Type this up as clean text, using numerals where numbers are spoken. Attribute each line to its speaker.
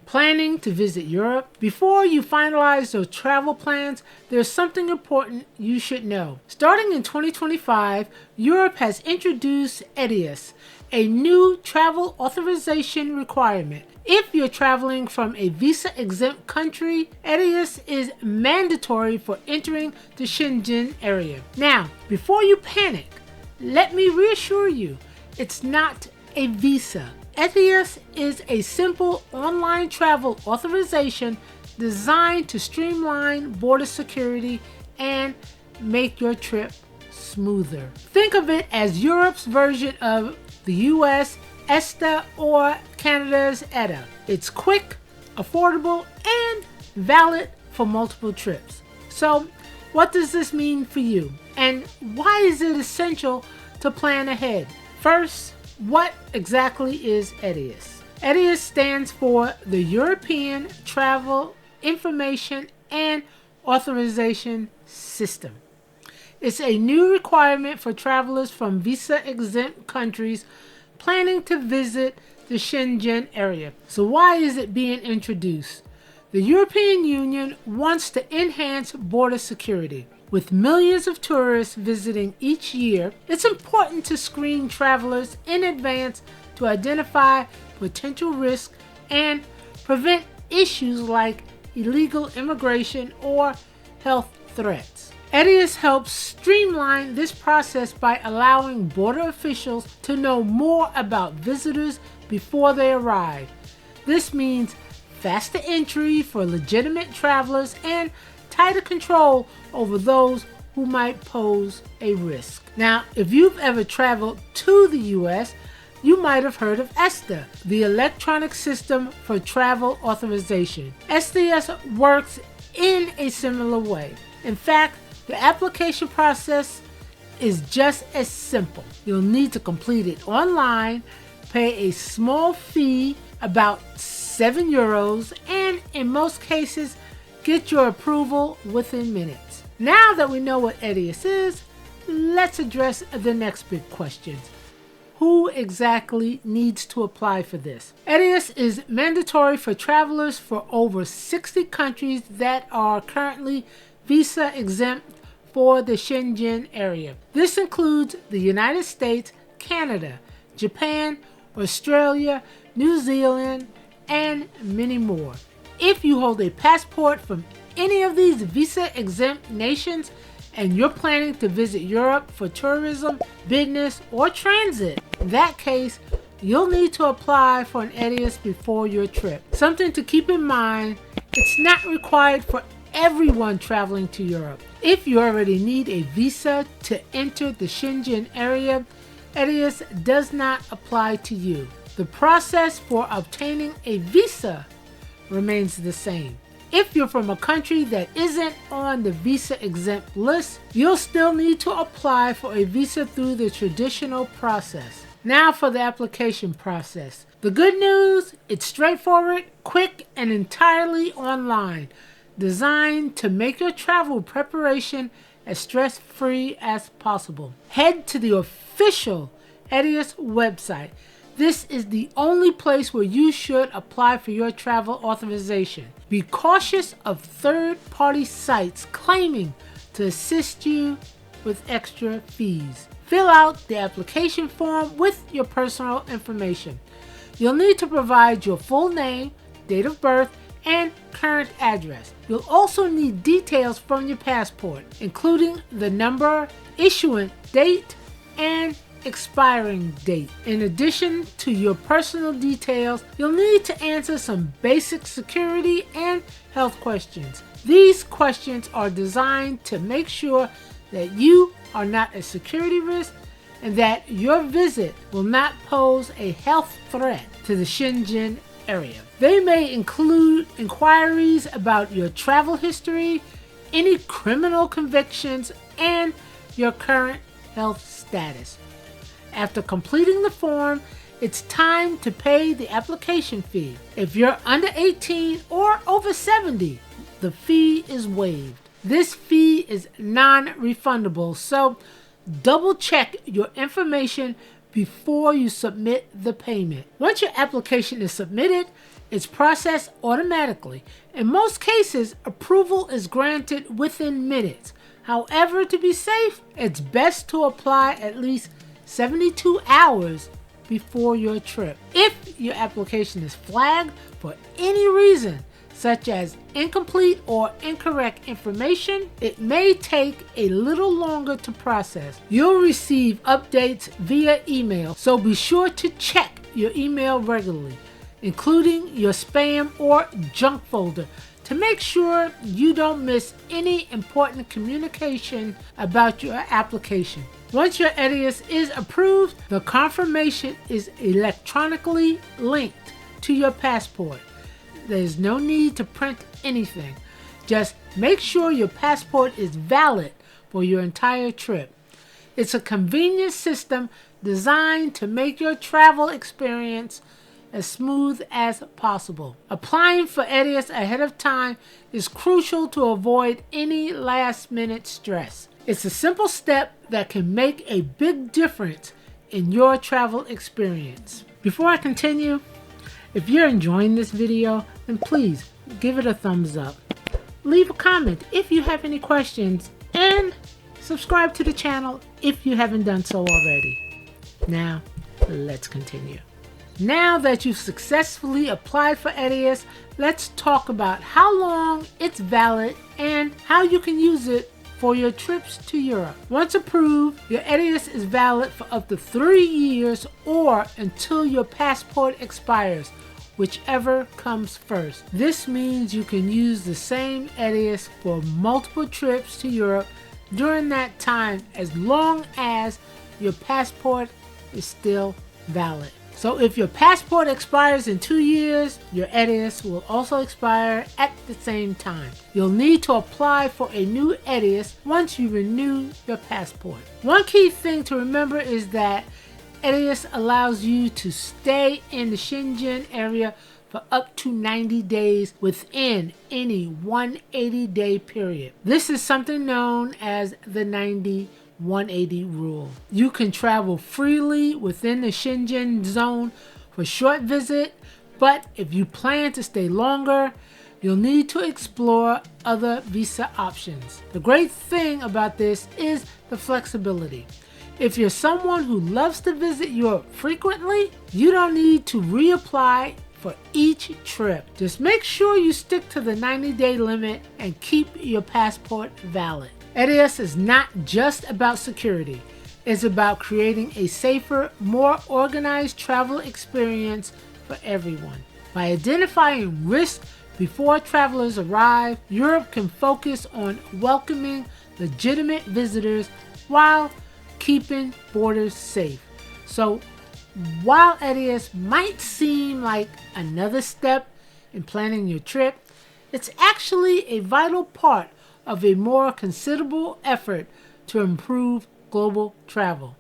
Speaker 1: Planning to visit Europe? Before you finalize those travel plans, there's something important you should know. Starting in 2025, Europe has introduced ETIAS, a new travel authorization requirement. If you're traveling from a visa-exempt country, ETIAS is mandatory for entering the Schengen area. Now, before you panic, let me reassure you, it's not a visa. ETIAS is a simple online travel authorization designed to streamline border security and make your trip smoother. Think of it as Europe's version of the US ESTA or Canada's ETA. It's quick, affordable, and valid for multiple trips. So, what does this mean for you? And why is it essential to plan ahead? First, what exactly is ETIAS? ETIAS stands for the European Travel Information and Authorization System. It's a new requirement for travelers from visa-exempt countries planning to visit the Schengen area. So why is it being introduced? The European Union wants to enhance border security. With millions of tourists visiting each year, it's important to screen travelers in advance to identify potential risks and prevent issues like illegal immigration or health threats. ETIAS helps streamline this process by allowing border officials to know more about visitors before they arrive. This means faster entry for legitimate travelers and tighter control over those who might pose a risk. Now, if you've ever traveled to the US, you might have heard of ESTA, the Electronic System for Travel Authorization. ETIAS works in a similar way. In fact, the application process is just as simple. You'll need to complete it online, pay a small fee, about €7, and in most cases, get your approval within minutes. Now that we know what ETIAS is, let's address the next big questions. Who exactly needs to apply for this? ETIAS is mandatory for travelers for over 60 countries that are currently visa exempt for the Schengen area. This includes the United States, Canada, Japan, Australia, New Zealand, and many more. If you hold a passport from any of these visa-exempt nations and you're planning to visit Europe for tourism, business, or transit, in that case, you'll need to apply for an ETIAS before your trip. Something to keep in mind, it's not required for everyone traveling to Europe. If you already need a visa to enter the Schengen area, ETIAS does not apply to you. The process for obtaining a visa remains the same. If you're from a country that isn't on the visa-exempt list, you'll still need to apply for a visa through the traditional process. Now for the application process. The good news, it's straightforward, quick, and entirely online, designed to make your travel preparation as stress-free as possible. Head to the official ETIAS website. This is the only place where you should apply for your travel authorization. Be cautious of third-party sites claiming to assist you with extra fees. Fill out the application form with your personal information. You'll need to provide your full name, date of birth, and current address. You'll also need details from your passport, including the number, issuance date, and expiring date. In addition to your personal details, you'll need to answer some basic security and health questions. These questions are designed to make sure that you are not a security risk and that your visit will not pose a health threat to the Schengen area. They may include inquiries about your travel history, any criminal convictions, and your current health status. After completing the form, it's time to pay the application fee. If you're under 18 or over 70, the fee is waived. This fee is non-refundable, so double check your information before you submit the payment. Once your application is submitted, It's processed automatically. In most cases, approval is granted within minutes. However, to be safe, it's best to apply at least 72 hours before your trip. If your application is flagged for any reason, such as incomplete or incorrect information, it may take a little longer to process. You'll receive updates via email, so be sure to check your email regularly, including your spam or junk folder, to make sure you don't miss any important communication about your application. Once your ETIAS is approved, the confirmation is electronically linked to your passport. There's no need to print anything. Just make sure your passport is valid for your entire trip. It's a convenient system designed to make your travel experience as smooth as possible. Applying for ETIAS ahead of time is crucial to avoid any last-minute stress. It's a simple step that can make a big difference in your travel experience. Before I continue, if you're enjoying this video, then please give it a thumbs up. Leave a comment if you have any questions, and subscribe to the channel if you haven't done so already. Now, let's continue. Now that you've successfully applied for ETIAS, let's talk about how long it's valid and how you can use it for your trips to Europe. Once approved, your ETIAS is valid for up to 3 years or until your passport expires, whichever comes first. This means you can use the same ETIAS for multiple trips to Europe during that time, as long as your passport is still valid. So if your passport expires in 2 years, your ETIAS will also expire at the same time. You'll need to apply for a new ETIAS once you renew your passport. One key thing to remember is that ETIAS allows you to stay in the Schengen area for up to 90 days within any 180-day period. This is something known as the 90-180 rule. You can travel freely within the Schengen zone for short visit, but if you plan to stay longer, you'll need to explore other visa options. The great thing about this is the flexibility. If you're someone who loves to visit Europe frequently, you don't need to reapply for each trip. Just make sure you stick to the 90-day limit and keep your passport valid. ETIAS is not just about security. It's about creating a safer, more organized travel experience for everyone. By identifying risks before travelers arrive, Europe can focus on welcoming legitimate visitors while keeping borders safe. So while ETIAS might seem like another step in planning your trip, it's actually a vital part of a more considerable effort to improve global travel.